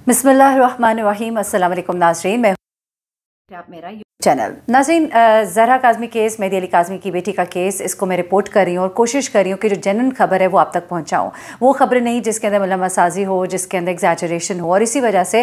बिस्मिल्लाहिर्रहमानिर्रहीम। अस्सलाम वालेकुम नाज़रीन, मैं आप मेरा चैनल नाज़रीन, ज़हरा काज़मी केस, मेहदी अली काज़मी की बेटी का केस, इसको मैं रिपोर्ट कर रही हूँ और कोशिश कर रही हूँ कि जो जेन्युइन खबर है वो आप तक पहुँचाऊँ। वो खबरें नहीं जिसके अंदर मलमासाजी हो, जिसके अंदर एग्जैजरेशन हो। और इसी वजह से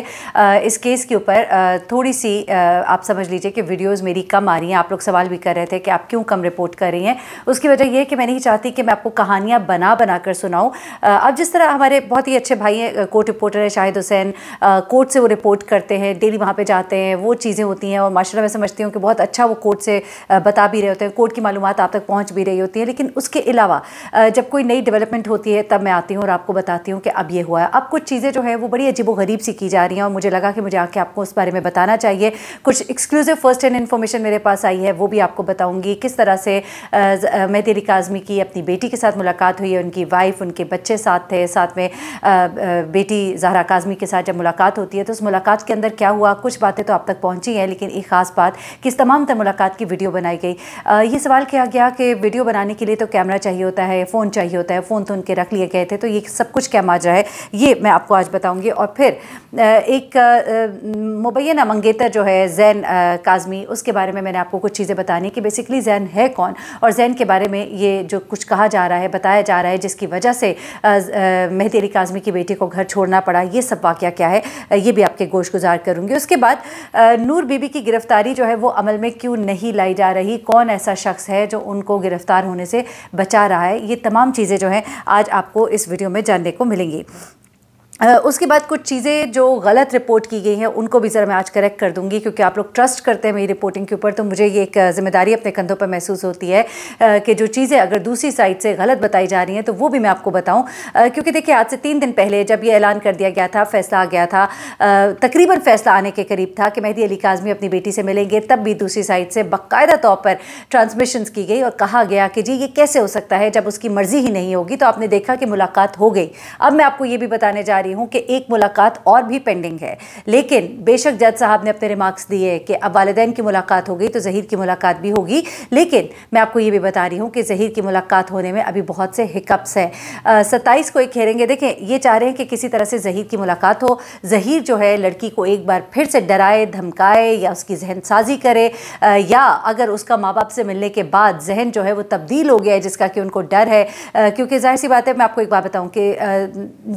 इस केस के ऊपर थोड़ी सी आप समझ लीजिए कि वीडियोज़ मेरी कम आ रही हैं। आप लोग सवाल भी कर रहे थे कि आप क्यों कम रिपोर्ट कर रही हैं। उसकी वजह यह है कि मैं नहीं चाहती कि मैं आपको कहानियाँ बना कर सुनाऊँ। अब जिस तरह हमारे बहुत ही अच्छे भाई हैं, कोर्ट रिपोर्टर है शाहिद हुसैन, कोर्ट से वो रिपोर्ट करते हैं, डेली वहाँ पर जाते हैं, वो चीज़ें होती हैं और माशाल्लाह मैं समझती हूँ कि बहुत अच्छा वो कोर्ट से बता भी रहे होते हैं, कोर्ट की मालूमात आप तक पहुँच भी रही होती है। लेकिन उसके अलावा जब कोई नई डेवलपमेंट होती है तब मैं आती हूँ और आपको बताती हूँ कि अब ये हुआ है। अब कुछ चीज़ें जो है वो बड़ी अजीबोगरीब सी की जा रही हैं और मुझे लगा कि मुझे आके आपको उस बारे में बताना चाहिए। कुछ एक्सक्लूसिव फर्स्ट हैंड इन्फॉर्मेशन मेरे पास आई है, वो भी आपको बताऊँगी। किस तरह से मेहदी अली काज़मी की अपनी बेटी के साथ मुलाकात हुई है, उनकी वाइफ, उनके बच्चे साथ थे, साथ में बेटी ज़हरा काज़मी के साथ जब मुलाकात होती है तो उस मुलाकात के अंदर क्या हुआ। कुछ बातें तो आप तक पहुँची हैं, लेकिन एक ख़ास बात कि इस तमाम मुलाकात की वीडियो बनाई गई। ये सवाल किया गया कि वीडियो बनाने के लिए तो कैमरा चाहिए होता है, फ़ोन चाहिए होता है। फ़ोन तो उनके रख लिए गए थे, तो ये सब कुछ क्या माजरा है ये मैं आपको आज बताऊंगी। और फिर एक मुबैना मंगेतर जो है ज़ैन काज़मी, उसके बारे में मैंने आपको कुछ चीज़ें बतानी कि बेसिकली ज़ैन है कौन और ज़ैन के बारे में ये जो कुछ कहा जा रहा है, बताया जा रहा है, जिसकी वजह से मेहदी अली काज़मी की बेटी को घर छोड़ना पड़ा, ये सब वाक़या क्या है ये भी आपके गोश गुजार करूँगी। उसके बाद नूर बीबी की गिरफ़्तारी जो है वो अमल में क्यों नहीं लाई जा रही, कौन ऐसा शख्स है जो उनको गिरफ्तार होने से बचा रहा है, ये तमाम चीज़ें जो हैं आज आपको इस वीडियो में जानने को मिलेंगी। उसके बाद कुछ चीज़ें जो गलत रिपोर्ट की गई हैं उनको भी ज़रा मैं आज करेक्ट कर दूंगी, क्योंकि आप लोग ट्रस्ट करते हैं मेरी रिपोर्टिंग के ऊपर, तो मुझे ये एक ज़िम्मेदारी अपने कंधों पर महसूस होती है कि जो चीज़ें अगर दूसरी साइड से गलत बताई जा रही हैं तो वो भी मैं आपको बताऊं। क्योंकि देखिए, आज से 3 दिन पहले जब ये ऐलान कर दिया गया था, फैसला आ गया था, तकरीबन फैसला आने के करीब था कि मेहदी अली काज़मी अपनी बेटी से मिलेंगे, तब भी दूसरी साइड से बाकायदा तौर पर ट्रांसमिशंस की गई और कहा गया कि जी ये कैसे हो सकता है जब उसकी मर्ज़ी ही नहीं होगी। तो आपने देखा कि मुलाकात हो गई। अब मैं आपको ये भी बताने जा रही हूं कि एक मुलाकात और भी पेंडिंग है, लेकिन बेशक जज साहब ने अपने रिमार्क्स दिए कि अब वालिदैन की मुलाकात हो गई तो ज़हीर की मुलाकात भी होगी, लेकिन मैं आपको ये भी बता रही हूं कि ज़हीर की मुलाकात होने में अभी बहुत से हिकअप्स हैं। 27 को एक घेरेंगे। देखें, ये चाह रहे हैं कि किसी तरह से ज़हीर की मुलाकात हो, ज़हीर जो है लड़की को एक बार फिर से डराए धमकाए या उसकी जहन साजी करे, या अगर उसका माँ बाप से मिलने के बाद जहन जो है वो तब्दील हो गया है जिसका कि उनको डर है। क्योंकि जाहिर सी बात है, मैं आपको एक बात बताऊँ कि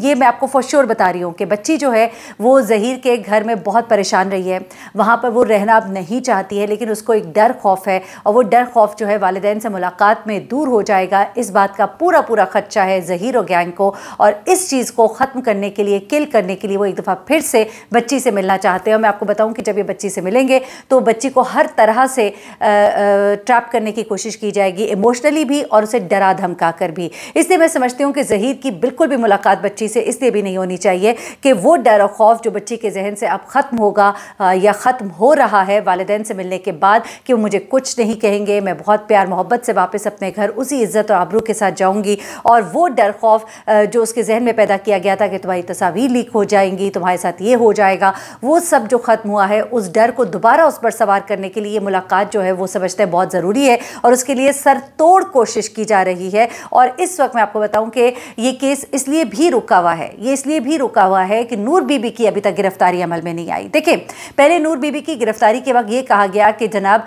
ये मैं आपको फॉर श्योर बता रही हूँ कि बच्ची जो है वो ज़हीर के घर में बहुत परेशान रही है, वहाँ पर वो रहना अब नहीं चाहती है, लेकिन उसको एक डर खौफ है और वो डर खौफ जो है वालिदैन से मुलाकात में दूर हो जाएगा। इस बात का पूरा खदशा है ज़हीर और गैंग को, और इस चीज़ को ख़त्म करने के लिए, किल करने के लिए वो एक दफ़ा फिर से बच्ची से मिलना चाहते हैं। और मैं आपको बताऊँ कि जब ये बच्ची से मिलेंगे तो बच्ची को हर तरह से ट्रैप करने की कोशिश की जाएगी, इमोशनली भी और उसे डरा धमका कर भी। इसलिए मैं समझती हूँ कि ज़हीर की बिल्कुल भी मुलाकात बच्ची से इसलिए भी नहीं होनी चाहिए कि वो डर और खौफ जो बच्ची के जहन से अब ख़त्म होगा या ख़त्म हो रहा है वालिदैन से मिलने के बाद, कि वो मुझे कुछ नहीं कहेंगे, मैं बहुत प्यार मोहब्बत से वापस अपने घर उसी इज़्ज़त और आबरू के साथ जाऊंगी, और वो डर खौफ जो उसके जहन में पैदा किया गया था कि तुम्हारी तस्वीर लीक हो जाएंगी, तुम्हारे साथ ये हो जाएगा, वो सब जो ख़त्म हुआ है, उस डर को दोबारा उस पर सवार करने के लिए मुलाकात जो है वो समझते हैं बहुत ज़रूरी है, और उसके लिए सरतोड़ कोशिश की जा रही है। और इस वक्त मैं आपको बताऊँ कि ये केस इसलिए भी रुका हुआ है, ये इसलिए भी रुका हुआ है कि नूर बीबी की अभी तक गिरफ्तारी अमल में नहीं आई। देखिए, पहले नूर बीबी की गिरफ्तारी के वक्त ये कहा गया कि जनाब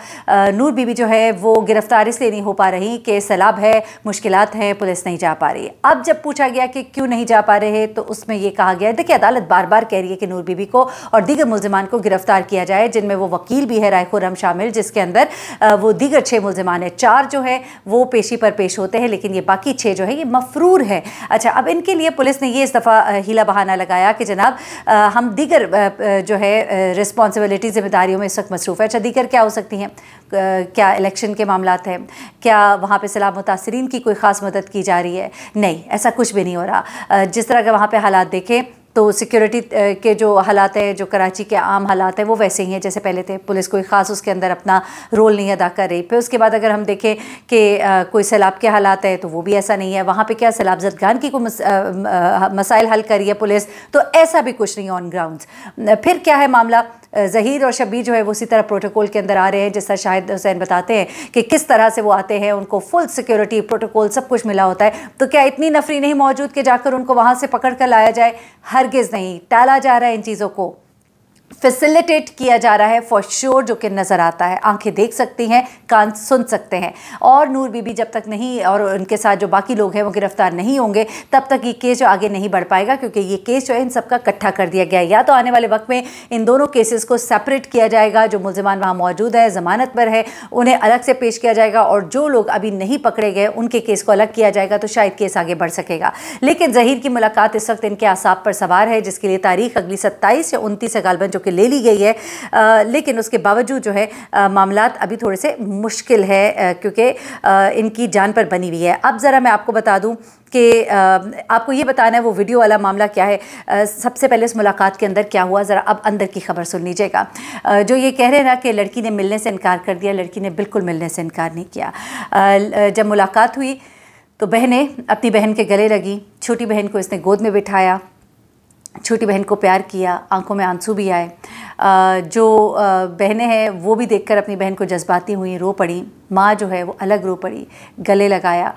नूर बीबी जो है वो गिरफ्तार इसलिए नहीं हो पा रही कि सैलाब है, मुश्किलात हैं, पुलिस नहीं जा पा रही। अब जब पूछा गया कि क्यों नहीं जा पा रहे तो उसमें यह कहा गया, देखिए अदालत बार बार कह रही है कि नूर बीबी को और दीगर मुल्जिमान को गिरफ्तार किया जाए, जिनमें वो वकील भी है राय खुर्रम शामिल, जिसके अंदर वो दीगर 6 मुल्जिमान है। 4 जो है वो पेशी पर पेश होते हैं, लेकिन ये बाकी 6 जो है ये मफरूर है। अच्छा, अब इनके लिए पुलिस ने ये इस दफ़ा हीला बहाना लगाया कि जनाब हम दीगर जो है रिस्पॉन्सिबिलिटी जिम्मेदारियों में इस वक्त मसरूफ़ है। अच्छा, दीगर क्या हो सकती हैं? क्या इलेक्शन के मामलात हैं? क्या वहाँ पे सैलाब मुतासरीन की कोई ख़ास मदद की जा रही है? नहीं, ऐसा कुछ भी नहीं हो रहा। जिस तरह के वहाँ पे हालात देखें तो सिक्योरिटी के जो हालात हैं, जो कराची के आम हालात हैं, वो वैसे ही हैं जैसे पहले थे। पुलिस कोई ख़ास उसके अंदर अपना रोल नहीं अदा कर रही। फिर उसके बाद अगर हम देखें कि कोई सैलाब के हालात है तो वो भी ऐसा नहीं है। वहाँ पे क्या सैलाब ज़दगान की कोई मसाइल हल कर रही है पुलिस? तो ऐसा भी कुछ नहीं ऑन ग्राउंड्स। फिर क्या है मामला? ज़हीर और शब्बीर जो है वो उसी तरह प्रोटोकॉल के अंदर आ रहे हैं, जिस तरह शाहिद हुसैन बताते हैं कि किस तरह से वो आते हैं, उनको फुल सिक्योरिटी प्रोटोकॉल सब कुछ मिला होता है। तो क्या इतनी नफरी नहीं मौजूद कि जाकर उनको वहाँ से पकड़ कर लाया जाए? हरगिज़ नहीं, टाला जा रहा है इन चीज़ों को, फैसिलिटेट किया जा रहा है फॉर श्योर, जो कि नज़र आता है, आंखें देख सकती हैं, कान सुन सकते हैं। और नूर बीबी जब तक नहीं, और उनके साथ जो बाकी लोग हैं वो गिरफ्तार नहीं होंगे, तब तक ये केस जो आगे नहीं बढ़ पाएगा, क्योंकि ये केस जो है इन सबका इकट्ठा कर दिया गया है। या तो आने वाले वक्त में इन दोनों केसेस को सेपरेट किया जाएगा, जो मुल्ज़िमान वहाँ मौजूद है, ज़मानत पर है, उन्हें अलग से पेश किया जाएगा, और जो लोग अभी नहीं पकड़े गए उनके केस को अलग किया जाएगा, तो शायद केस आगे बढ़ सकेगा। लेकिन ज़हीर की मुलाकात इस वक्त इनके आसाब पर सवार है, जिसके लिए तारीख अगली 27 या 29 गालबन जो कि ले ली गई है। लेकिन उसके बावजूद जो है मामलात अभी थोड़े से मुश्किल है, क्योंकि इनकी जान पर बनी हुई है। अब ज़रा मैं आपको बता दूं कि आपको ये बताना है वो वीडियो वाला मामला क्या है। सबसे पहले इस मुलाकात के अंदर क्या हुआ, ज़रा अब अंदर की खबर सुन लीजिएगा। जो ये कह रहे हैं ना कि लड़की ने मिलने से इनकार कर दिया, लड़की ने बिल्कुल मिलने से इनकार नहीं किया। जब मुलाकात हुई तो बहनें अपनी बहन के गले लगी, छोटी बहन को इसने गोद में बिठाया, छोटी बहन को प्यार किया, आंखों में आंसू भी आए। जो बहनें हैं वो भी देखकर अपनी बहन को जज्बाती हुई, रो पड़ी। माँ जो है वो अलग रो पड़ी, गले लगाया,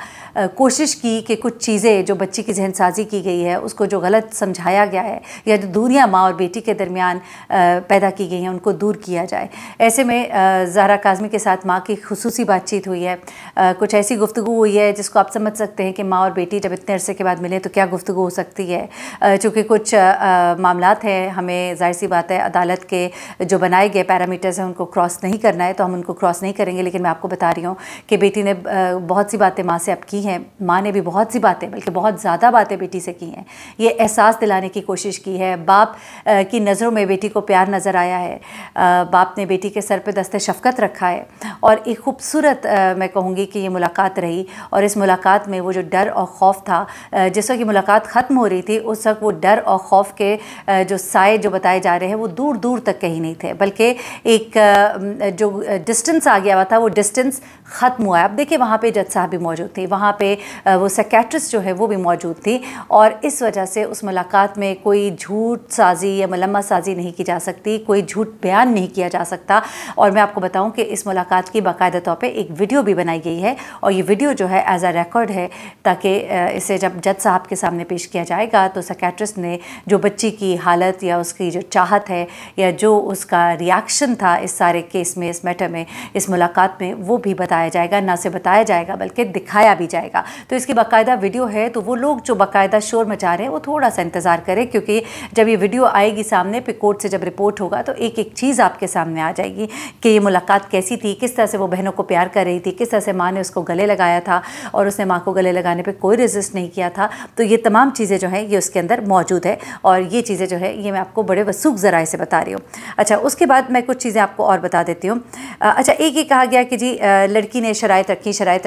कोशिश की कि कुछ चीज़ें जो बच्ची की जहन साजी की गई है, उसको जो गलत समझाया गया है या जो दूरियाँ माँ और बेटी के दरमियान पैदा की गई हैं, उनको दूर किया जाए। ऐसे में ज़हरा काज़मी के साथ माँ की खुसूसी बातचीत हुई है, कुछ ऐसी गुफ्तगू हुई है जिसको आप समझ सकते हैं कि माँ और बेटी जब इतने अरसे के बाद मिले तो क्या गुफ्तगू हो सकती है। चूँकि कुछ मामलात हैं, हमें ज़ाहिर सी बात है अदालत के जो बनाए गए पैरामीटर्स हैं उनको क्रॉस नहीं करना है, तो हम उनको क्रॉस नहीं करेंगे। लेकिन मैं आपको बता रही हूँ कि बेटी ने बहुत सी बातें माँ से अब की हैं, माँ ने भी बहुत सी बातें, बल्कि बहुत ज़्यादा बातें बेटी से की हैं। ये एहसास दिलाने की कोशिश की है। बाप की नज़रों में बेटी को प्यार नज़र आया है, बाप ने बेटी के सर पे दस्ते शफ़क़त रखा है, और एक खूबसूरत मैं कहूँगी कि ये मुलाकात रही। और इस मुलाकात में वो जो डर और खौफ था, जिस वक्त ये मुलाकात ख़त्म हो रही थी उस वक्त वो डर और खौफ के जो साए जो बताए जा रहे हैं वो दूर दूर तक कहीं नहीं थे, बल्कि एक जो डिस्टेंस आ गया हुआ था वो डिस्टेंस ख़त्म हुआ है। अब देखिए वहाँ पे जज साहब भी मौजूद थे, वहाँ पे वो साइकियाट्रिस्ट जो है वो भी मौजूद थी, और इस वजह से उस मुलाकात में कोई झूठ साजी या मलम्मा साजी नहीं की जा सकती, कोई झूठ बयान नहीं किया जा सकता। और मैं आपको बताऊँ कि इस मुलाकात की बाकायदा तौर पर एक वीडियो भी बनाई गई है, और ये वीडियो जो है एज अ रिकॉर्ड है, ताकि इसे जब जज साहब के सामने पेश किया जाएगा तो साइकियाट्रिस्ट ने जो बच्ची की हालत या उसकी जो चाहत है या जो उसका रिएक्शन था इस सारे केस में, इस मैटर में, इस मुलाकात में, वो भी बताया जाएगा। ना सिर्फ बताया जाएगा बल्कि दिखाया भी जाएगा। तो इसकी बाकायदा वीडियो है, तो वो लोग जो बाकायदा शोर मचा रहे हैं वो थोड़ा सा इंतज़ार करें, क्योंकि जब ये वीडियो आएगी सामने पे, कोर्ट से जब रिपोर्ट होगा तो एक एक चीज़ आपके सामने आ जाएगी कि ये मुलाकात कैसी थी, किस तरह से वो बहनों को प्यार कर रही थी, किस तरह से माँ ने उसको गले लगाया था और उसने माँ को गले लगाने पर कोई रेजिस्ट नहीं किया था। तो ये तमाम चीज़ें जो हैं ये उसके अंदर मौजूद है, और ये चीज़ें जो है ये मैं आपको बड़े वसूख ज़राए से बता रही हूँ। अच्छा, उसके बाद मैं कुछ चीज़ें आपको और बता देती हूँ। अच्छा, एक ये कहा गया कि जी लड़की ने शराइत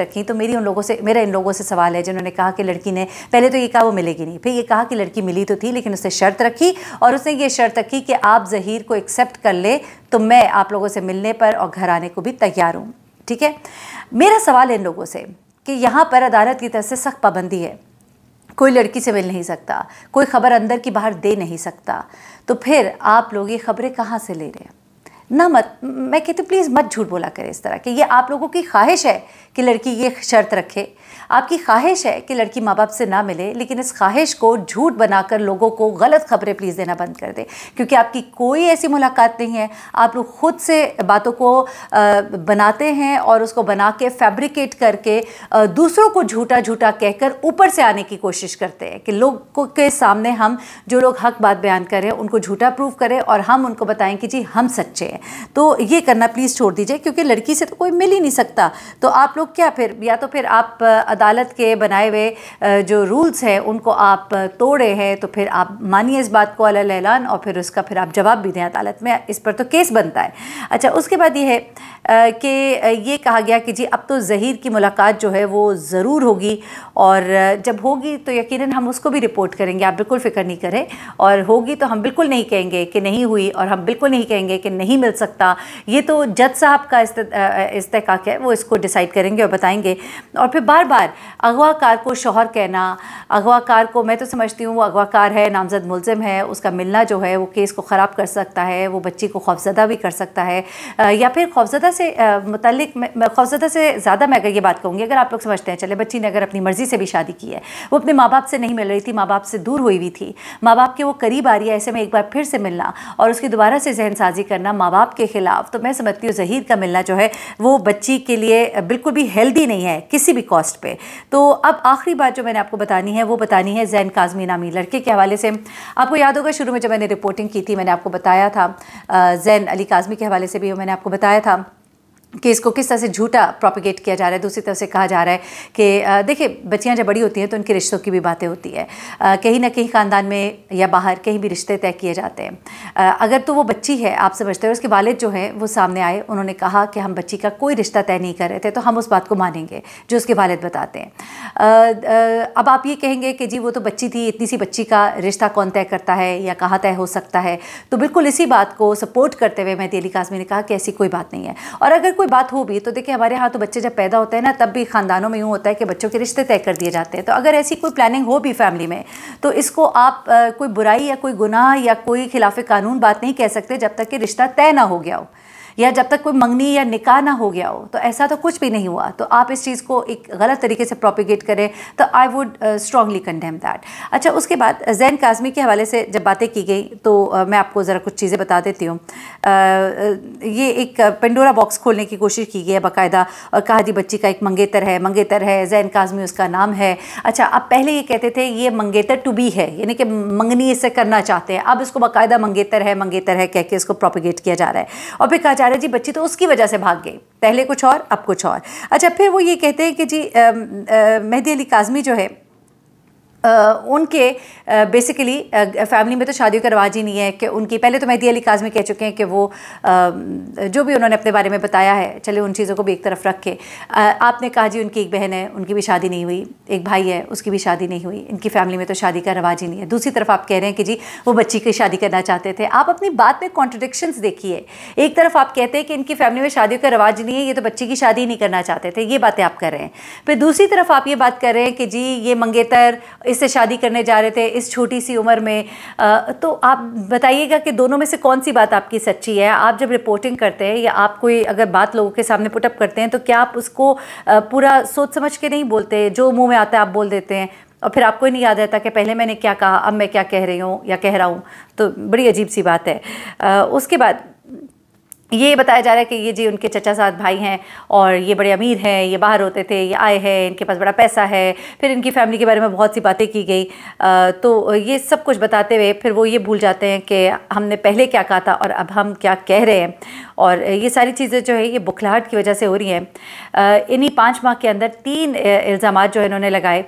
रखी, तो मेरा इन लोगों से सवाल है जिन्होंने कहा कि लड़की ने पहले तो ये कहा वो मिलेगी नहीं, फिर ये कहा कि लड़की मिली तो थी लेकिन उसने शर्त रखी, और उसने ये शर्त रखी कि आप ज़हीर को एक्सेप्ट कर ले तो मैं आप लोगों से मिलने पर और घर आने को भी तैयार हूँ। ठीक है, मेरा सवाल है इन लोगों से कि यहाँ पर अदालत की तरफ से सख्त पाबंदी है, कोई लड़की से मिल नहीं सकता, कोई ख़बर अंदर की बाहर दे नहीं सकता, तो फिर आप लोग ये ख़बरें कहाँ से ले रहे हैं? ना मत, मैं कहती हूँ प्लीज़ मत झूठ बोला करें इस तरह कि ये आप लोगों की ख्वाहिश है कि लड़की ये शर्त रखे, आपकी ख्वाहिश है कि लड़की माँ बाप से ना मिले, लेकिन इस ख्वाहिश को झूठ बनाकर लोगों को गलत खबरें प्लीज़ देना बंद कर दें, क्योंकि आपकी कोई ऐसी मुलाकात नहीं है। आप लोग खुद से बातों को बनाते हैं और उसको बना के फैब्रिकेट करके दूसरों को झूठा झूठा कहकर ऊपर से आने की कोशिश करते हैं कि लोगों के सामने हम जो लोग हक बात बयान कर रहे हैं उनको झूठा प्रूव करें और हम उनको बताएं कि जी हम सच्चे हैं। तो ये करना प्लीज़ छोड़ दीजिए, क्योंकि लड़की से तो कोई मिल ही नहीं सकता। तो आप लोग क्या फिर, या तो फिर आप अदालत के बनाए हुए जो रूल्स हैं उनको आप तोड़े हैं, तो फिर आप मानिए इस बात को अलल ऐलान, और फिर उसका फिर आप जवाब भी दें अदालत में, इस पर तो केस बनता है। अच्छा, उसके बाद ये है कि ये कहा गया कि जी अब तो ज़हीर की मुलाकात जो है वो ज़रूर होगी, और जब होगी तो यकीनन हम उसको भी रिपोर्ट करेंगे, आप बिल्कुल फ़िक्र नहीं करें, और होगी तो हम बिल्कुल नहीं कहेंगे कि नहीं हुई, और हम बिल्कुल नहीं कहेंगे कि नहीं मिल मिल सकता, ये तो जज साहब का इस्तेहकाक है, वो इसको डिसाइड करेंगे और बताएंगे। और फिर बार बार अगवाकार को शौहर कहना, अगवाकार को, मैं तो समझती हूँ वो अगवाकार है, नामजद मुल्ज़िम है, उसका मिलना जो है वो केस को ख़राब कर सकता है, वो बच्ची को खौफज़दा भी कर सकता है, या फिर खौफज़दा से मुताल्लिक, खौफज़दा से ज़्यादा मैं अगर ये बात कहूँगी, अगर आप लोग समझते हैं चले बच्ची ने अगर अपनी मर्ज़ी से भी शादी की है, वो अपने माँ बाप से नहीं मिल रही थी, माँ बाप से दूर हुई हुई थी, माँ बाप के वो करीब आ रही है, ऐसे में एक बार फिर से मिलना और उसकी दोबारा से जहन साजी करना माँ बाप के ख़िलाफ़, तो मैं समझती हूँ ज़हीर का मिलना जो है वो बच्ची के लिए बिल्कुल भी हेल्दी नहीं है किसी भी कॉस्ट पे। तो अब आखिरी बात जो मैंने आपको बतानी है वो बतानी है ज़ैन काज़मी नामी लड़के के हवाले से। आपको याद होगा शुरू में जब मैंने रिपोर्टिंग की थी, मैंने आपको बताया था, ज़ैन अली काज़मी के हवाले से भी मैंने आपको बताया था कि इसको किस तरह से झूठा प्रोपिगेट किया जा रहा है। दूसरी तरफ से कहा जा रहा है कि देखिए बच्चियां जब बड़ी होती हैं तो उनके रिश्तों की भी बातें होती है, कहीं ना कहीं ख़ानदान में या बाहर कहीं भी रिश्ते तय किए जाते हैं। अगर तो वो बच्ची है, आप समझते हो, उसके वालिद जो है वो सामने आए, उन्होंने कहा कि हम बच्ची का कोई रिश्ता तय नहीं कर रहे थे, तो हम उस बात को मानेंगे जो उसके वालिद बताते हैं। अब आप ये कहेंगे कि जी वो तो बच्ची थी, इतनी सी बच्ची का रिश्ता कौन तय करता है या कहाँ तय हो सकता है। तो बिल्कुल इसी बात को सपोर्ट करते हुए मेहदी अली काज़मी ने कहा कि ऐसी कोई बात नहीं है। और अगर कोई बात हो भी तो देखिए हमारे यहाँ तो बच्चे जब पैदा होते हैं ना, तब भी ख़ानदानों में यूँ होता है कि बच्चों के रिश्ते तय कर दिए जाते हैं। तो अगर ऐसी कोई प्लानिंग हो भी फैमिली में, तो इसको आप कोई बुराई या कोई गुनाह या कोई खिलाफ कानून बात नहीं कह सकते जब तक कि रिश्ता तय ना हो गया हो या जब तक कोई मंगनी या निकाह ना हो गया हो। तो ऐसा तो कुछ भी नहीं हुआ। तो आप इस चीज़ को एक गलत तरीके से प्रोपिगेट करें तो I would strongly condemn that. अच्छा, उसके बाद ज़ैन काज़मी के हवाले से जब बातें की गई तो मैं आपको ज़रा कुछ चीज़ें बता देती हूँ। ये एक पेंडोरा बॉक्स खोलने की कोशिश की गई है बाकायदा, और कहा जी बच्ची का एक मंगेतर है, ज़ैन काज़मी उसका नाम है। अच्छा, अब पहले ये कहते थे ये मंगेतर टू बी है, यानी कि मंगनी इससे करना चाहते हैं, अब इसको बाकायदा मंगेतर है कह के इसको प्रोपिगेट किया जा रहा है। और फिर कहा जा रहा है जी बच्ची तो उसकी वजह से भाग गई, पहले कुछ और अब कुछ और। अच्छा, फिर वो ये कहते हैं कि जी मेहदी अली काज़मी जो है उनके बेसिकली फैमिली में तो शादियों का रवाज ही नहीं है कि उनकी, पहले तो मेहदी अली काज़मी कह चुके हैं कि वो जो भी उन्होंने अपने बारे में बताया है, चले उन चीज़ों को भी एक तरफ रख के, आपने कहा जी उनकी एक बहन है, उनकी भी शादी नहीं हुई, एक भाई है, उसकी भी शादी नहीं हुई, इनकी फैमिली में तो शादी का रवाज ही नहीं है। दूसरी तरफ आप कह रहे हैं कि जी वो बच्ची की शादी करना चाहते थे। आप अपनी बात में कॉन्ट्रडिक्शंस देखिए। एक तरफ आप कहते हैं कि इनकी फैमिली में शादियों का रवाज नहीं है, ये तो बच्ची की शादी नहीं करना चाहते थे, ये बातें आप कर रहे हैं। फिर दूसरी तरफ आप ये बात कर रहे हैं कि जी ये मंगेतर इससे शादी करने जा रहे थे इस छोटी सी उम्र में। तो आप बताइएगा कि दोनों में से कौन सी बात आपकी सच्ची है। आप जब रिपोर्टिंग करते हैं या आप कोई अगर बात लोगों के सामने पुटअप करते हैं तो क्या आप उसको पूरा सोच समझ के नहीं बोलते, जो मुंह में आता है आप बोल देते हैं और फिर आपको ही नहीं याद रहता कि पहले मैंने क्या कहा, अब मैं क्या कह रही हूँ या कह रहा हूँ। तो बड़ी अजीब सी बात है। उसके बाद ये बताया जा रहा है कि ये जी उनके चचा साथ भाई हैं और ये बड़े अमीर हैं, ये बाहर होते थे, ये आए हैं, इनके पास बड़ा पैसा है। फिर इनकी फैमिली के बारे में बहुत सी बातें की गई। तो ये सब कुछ बताते हुए फिर वो ये भूल जाते हैं कि हमने पहले क्या कहा था और अब हम क्या कह रहे हैं। और ये सारी चीज़ें जो है ये बुखलाहट की वजह से हो रही हैं। इन्हीं 5 माह के अंदर 3 इल्ज़ामात जो इन्होंने लगाए,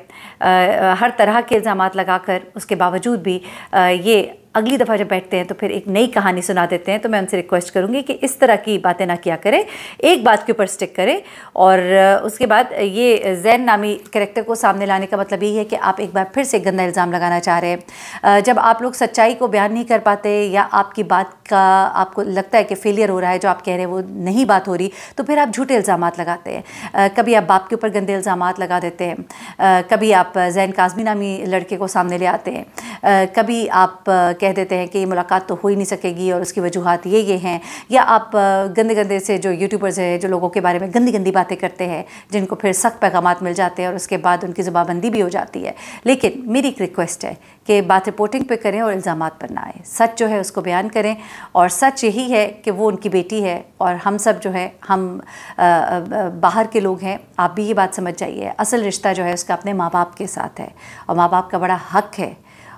हर तरह के इल्ज़ामात लगाकर उसके बावजूद भी ये अगली दफ़ा जब बैठते हैं तो फिर एक नई कहानी सुना देते हैं। तो मैं उनसे रिक्वेस्ट करूँगी कि इस तरह की बातें ना किया करें, एक बात के ऊपर स्टिक करें। और उसके बाद ये ज़ैन नामी कैरेक्टर को सामने लाने का मतलब यही है कि आप एक बार फिर से गंदा इल्ज़ाम लगाना चाह रहे हैं। जब आप लोग सच्चाई को बयान नहीं कर पाते या आपकी बात का आपको लगता है कि फेलियर हो रहा है, जो आप कह रहे हैं वो नहीं बात हो रही, तो फिर आप झूठे इल्ज़ामात लगाते हैं। कभी आप बाप के ऊपर गंदे इल्ज़ामात लगा देते हैं, कभी आप ज़ैन काज़मी नामी लड़के को सामने ले आते हैं, कभी आप कह देते हैं कि ये मुलाकात तो हो ही नहीं सकेगी और उसकी वजूहात ये हैं, या आप गंदे गंदे से जो यूट्यूबर्स हैं जो लोगों के बारे में गंदी गंदी बातें करते हैं, जिनको फिर सख्त पैगामात मिल जाते हैं और उसके बाद उनकी ज़ुबानबंदी भी हो जाती है। लेकिन मेरी एक रिक्वेस्ट है कि बात रिपोर्टिंग पे करें और इल्ज़ामात पर ना आए, सच जो है उसको बयान करें। और सच यही है कि वो उनकी बेटी है और हम सब जो है हम बाहर के लोग हैं। आप भी ये बात समझ जाइए, असल रिश्ता जो है उसका अपने माँ बाप के साथ है और माँ बाप का बड़ा हक है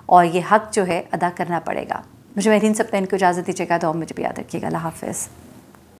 और ये हक जो है अदा करना पड़ेगा। मुझे मेहरीन सब इनको इजाज़त दीजिएगा, तो मुझे भी याद रखिएगा। अल्लाह हाफ़िज़।